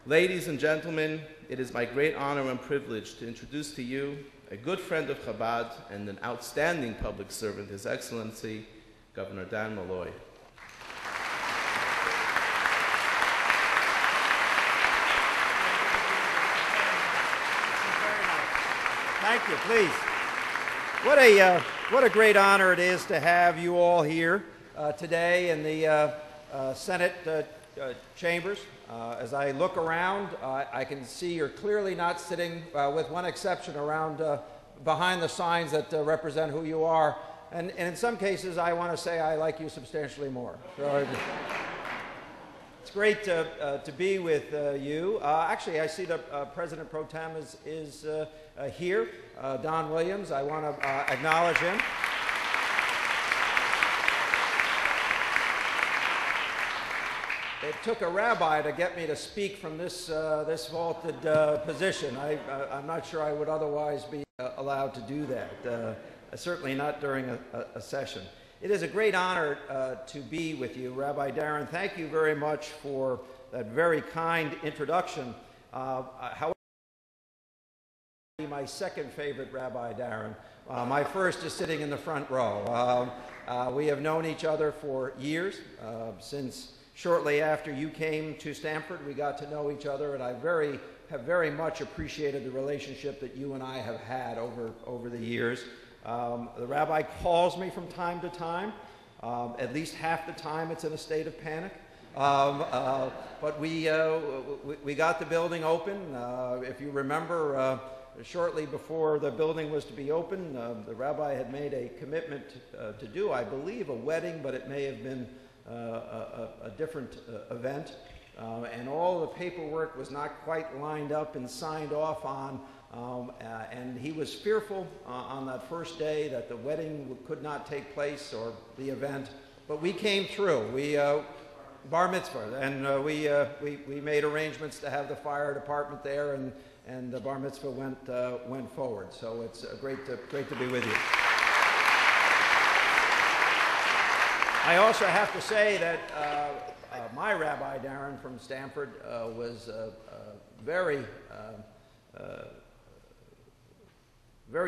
Ladies and gentlemen, it is my great honor and privilege to introduce to you a good friend of Chabad and an outstanding public servant, His Excellency, Governor Dan Malloy. Thank you, please. What a great honor it is to have you all here today in the Senate chambers. As I look around, I can see you're clearly not sitting, with one exception, around behind the signs that represent who you are. And in some cases, I want to say I like you substantially more. So it's great to be with you. Actually, I see that President Pro Tem is here. Don Williams, I want to acknowledge him. It took a rabbi to get me to speak from this vaulted position. I'm not sure I would otherwise be allowed to do that, certainly not during a session. It is a great honor to be with you, Rabbi Darren. Thank you very much for that very kind introduction. However, my second favorite Rabbi Darren. My first is sitting in the front row. We have known each other for years. Since shortly after you came to Stanford, we got to know each other, and I have very much appreciated the relationship that you and I have had over the years. The rabbi calls me from time to time. At least half the time it's in a state of panic. But we got the building open. If you remember, shortly before the building was to be open, the rabbi had made a commitment to do, I believe, a wedding, but it may have been a different event. And all the paperwork was not quite lined up and signed off on. And he was fearful on that first day that the wedding could not take place, or the event. But we came through. We bar mitzvah, and we made arrangements to have the fire department there, and the bar mitzvah went forward. So it's great to be with you. I also have to say that my Rabbi Darren from Stanford was very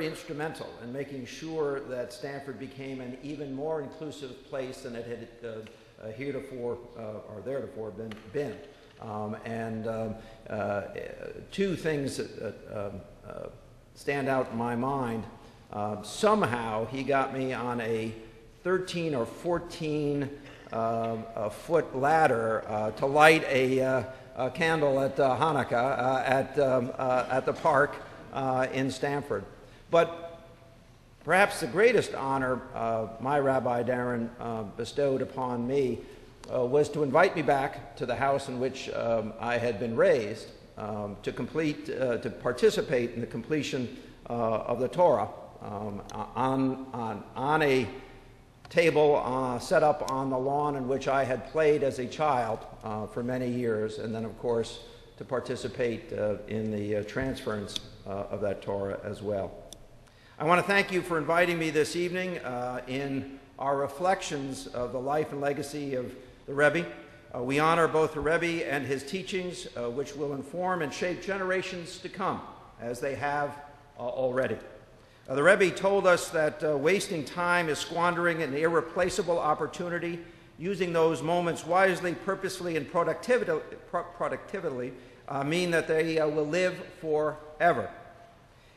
instrumental in making sure that Stanford became an even more inclusive place than it had heretofore or theretofore been. Two things that stand out in my mind. Somehow he got me on a 13 or 14 foot ladder to light a candle at Hanukkah at the park in Stanford. But perhaps the greatest honor my Rabbi Darren bestowed upon me was to invite me back to the house in which I had been raised to participate in the completion of the Torah on a table set up on the lawn in which I had played as a child for many years, and then, of course, to participate in the transference of that Torah as well. I want to thank you for inviting me this evening in our reflections of the life and legacy of the Rebbe. We honor both the Rebbe and his teachings, which will inform and shape generations to come, as they have already. The Rebbe told us that wasting time is squandering an irreplaceable opportunity. Using those moments wisely, purposefully, and productively mean that they will live forever.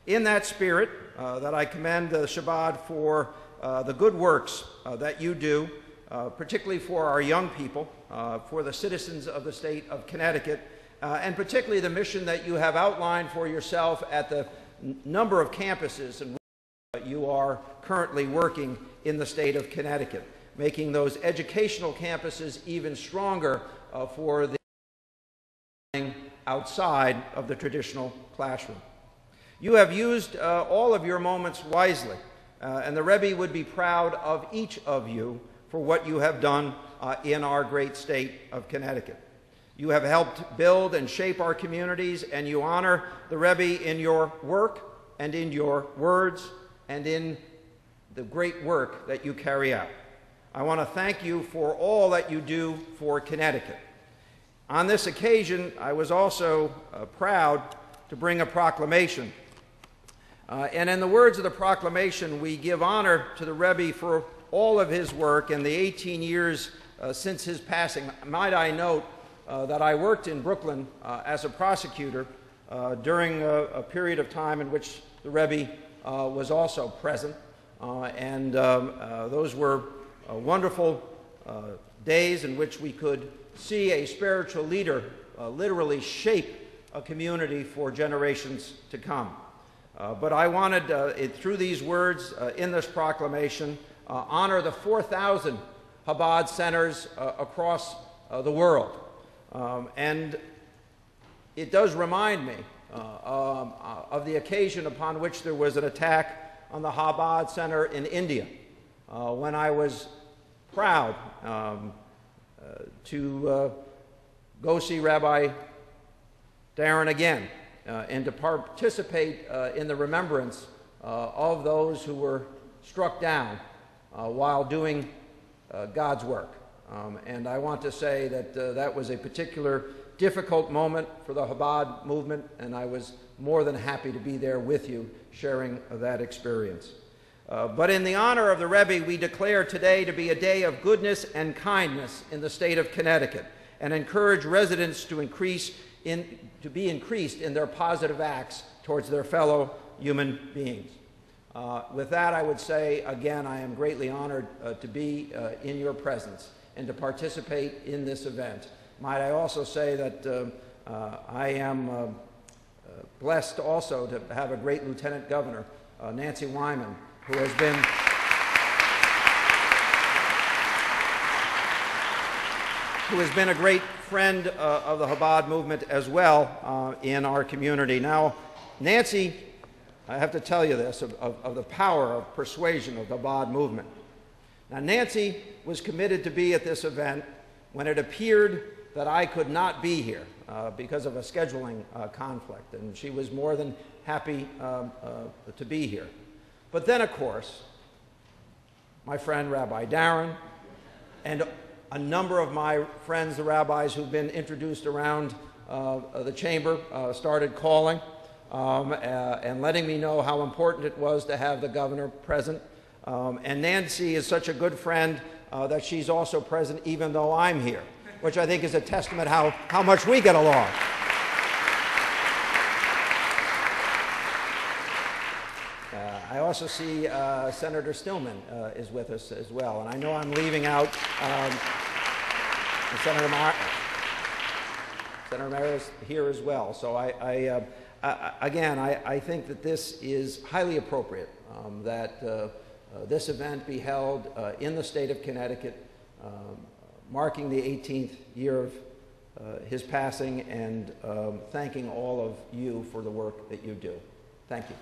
In that spirit, that I commend the Shabbat for the good works that you do, particularly for our young people, for the citizens of the state of Connecticut, and particularly the mission that you have outlined for yourself at the number of campuses in which you are currently working in the state of Connecticut, making those educational campuses even stronger for the outside of the traditional classroom. You have used all of your moments wisely, and the Rebbe would be proud of each of you for what you have done in our great state of Connecticut. You have helped build and shape our communities, and you honor the Rebbe in your work and in your words and in the great work that you carry out. I want to thank you for all that you do for Connecticut. On this occasion, I was also proud to bring a proclamation. And in the words of the proclamation, we give honor to the Rebbe for all of his work in the 18 years since his passing. Might I note that I worked in Brooklyn as a prosecutor during a period of time in which the Rebbe was also present. And those were wonderful days in which we could see a spiritual leader literally shape a community for generations to come. But I wanted, through these words in this proclamation, honor the 4,000 Chabad centers across the world. And it does remind me of the occasion upon which there was an attack on the Chabad Center in India, when I was proud to go see Rabbi Darren again and to participate in the remembrance of those who were struck down while doing God's work. And I want to say that that was a particular difficult moment for the Chabad movement, and I was more than happy to be there with you sharing that experience. But in the honor of the Rebbe, we declare today to be a day of goodness and kindness in the state of Connecticut, and encourage residents to be increased in their positive acts towards their fellow human beings. With that, I would say, again, I am greatly honored to be in your presence and to participate in this event. Might I also say that I am blessed also to have a great Lieutenant Governor, Nancy Wyman, who has been a great friend of the Chabad movement as well in our community. Now, Nancy, I have to tell you this, of the power of persuasion of the Chabad movement. Now, Nancy was committed to be at this event when it appeared that I could not be here because of a scheduling conflict, and she was more than happy to be here. But then, of course, my friend Rabbi Darren and a number of my friends, the rabbis who've been introduced around the chamber, started calling and letting me know how important it was to have the governor present. And Nancy is such a good friend that she's also present even though I'm here, which I think is a testament how much we get along. I also see Senator Stillman is with us as well, and I know I'm leaving out Senator Mayer is here as well. So again, I think that this is highly appropriate that this event be held in the state of Connecticut, marking the 18th year of his passing, and thanking all of you for the work that you do. Thank you.